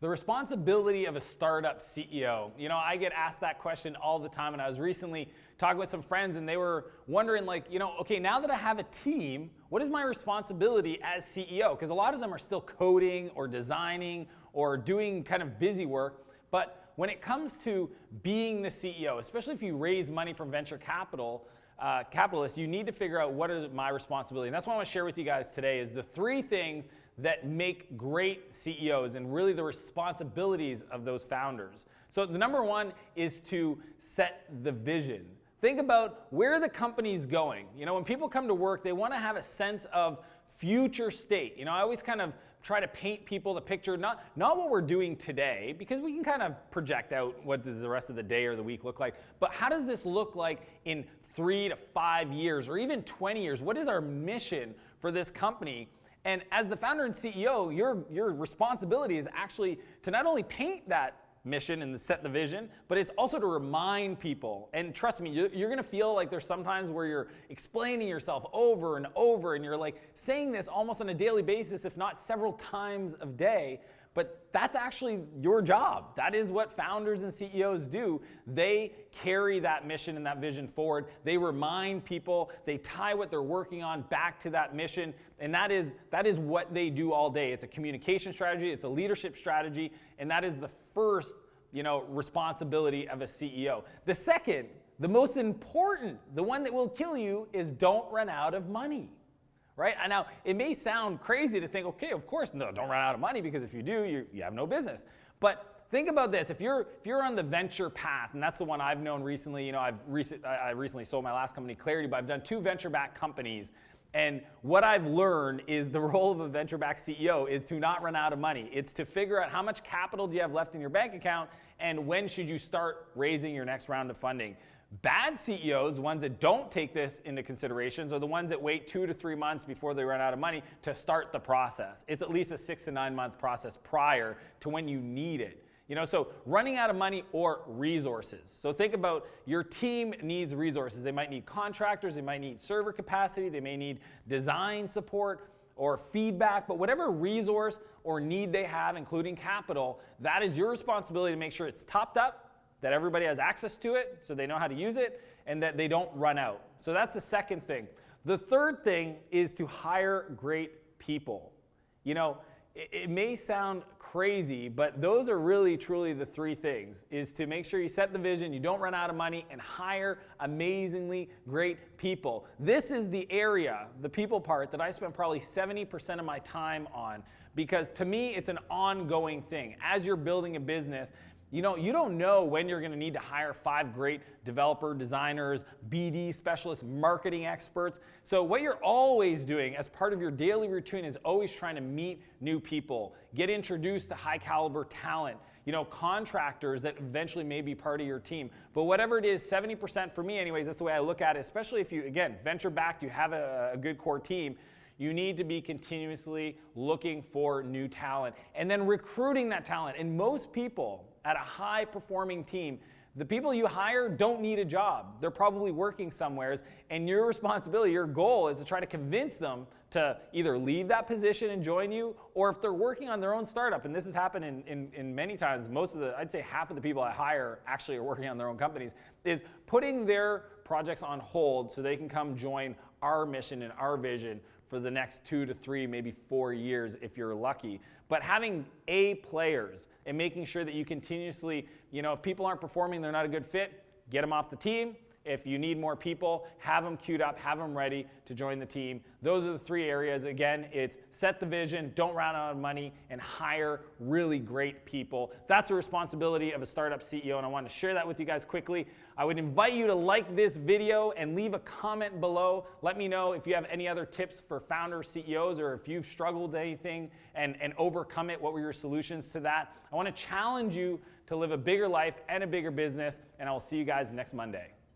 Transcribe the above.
The responsibility of a startup CEO. You know, I get asked that question all the time, and I was recently talking with some friends and they were wondering okay, now that I have a team, what is my responsibility as CEO? Because a lot of them are still coding or designing or doing kind of busy work. But when it comes to being the CEO, especially if you raise money from venture capitalists, you need to figure out what is my responsibility. And that's what I want to share with you guys today is the 3 things that make great CEOs and really the responsibilities of those founders. So the number 1 is to set the vision. Think about where the company's going. You know, when people come to work, they want to have a sense of future state. You know, I always kind of try to paint people the picture, not what we're doing today, because we can kind of project out what does the rest of the day or the week look like, but how does this look like in 3 to 5 years or even 20 years? What is our mission for this company? And as the founder and CEO, your responsibility is actually to not only paint that mission and set the vision, but it's also to remind people. And trust me, you're gonna feel like there's sometimes where you're explaining yourself over and over and you're like saying this almost on a daily basis, if not several times a day. But that's actually your job. That is what founders and CEOs do. They carry that mission and that vision forward. They remind people, they tie what they're working on back to that mission, and that is what they do all day. It's a communication strategy, it's a leadership strategy, and that is the first, responsibility of a CEO. The second, the most important, the one that will kill you, is don't run out of money. Right? And now, it may sound crazy to think, okay, of course, no, don't run out of money, because if you do, you have no business. But think about this. If you're on the venture path, and that's the one I've known recently, I recently sold my last company, Clarity, but I've done 2 venture-backed companies. And what I've learned is the role of a venture-backed CEO is to not run out of money. It's to figure out how much capital do you have left in your bank account, and when should you start raising your next round of funding. Bad CEOs, ones that don't take this into consideration, are the ones that wait 2 to 3 months before they run out of money to start the process. It's at least a 6 to 9 month process prior to when you need it. So running out of money or resources. So think about your team needs resources. They might need contractors, they might need server capacity, they may need design support or feedback, but whatever resource or need they have, including capital, that is your responsibility to make sure it's topped up, that everybody has access to it so they know how to use it, and that they don't run out. So that's the second thing. The third thing is to hire great people. It may sound crazy, but those are really, truly the 3 things, is to make sure you set the vision, you don't run out of money, and hire amazingly great people. This is the area, the people part, that I spend probably 70% of my time on, because to me, it's an ongoing thing. As you're building a business, you don't know when you're going to need to hire 5 great developer, designers, BD specialists, marketing experts. So what you're always doing as part of your daily routine is always trying to meet new people, get introduced to high caliber talent, contractors that eventually may be part of your team. But whatever it is, 70% for me anyways, that's the way I look at it, especially if you, again, venture backed, you have a good core team. You need to be continuously looking for new talent and then recruiting that talent. And most people at a high-performing team, the people you hire don't need a job. They're probably working somewheres, and your responsibility, your goal is to try to convince them to either leave that position and join you, or if they're working on their own startup, and this has happened in many times, I'd say half of the people I hire actually are working on their own companies, is putting their projects on hold so they can come join our mission and our vision for the next 2 to 3, maybe 4 years if you're lucky. But having A players and making sure that you continuously, if people aren't performing, they're not a good fit, get them off the team. If you need more people, have them queued up, have them ready to join the team. Those are the 3 areas. Again, it's set the vision, don't run out of money, and hire really great people. That's a responsibility of a startup CEO, and I want to share that with you guys quickly. I would invite you to like this video and leave a comment below. Let me know if you have any other tips for founders, CEOs, or if you've struggled with anything and overcome it. What were your solutions to that? I want to challenge you to live a bigger life and a bigger business, and I will see you guys next Monday.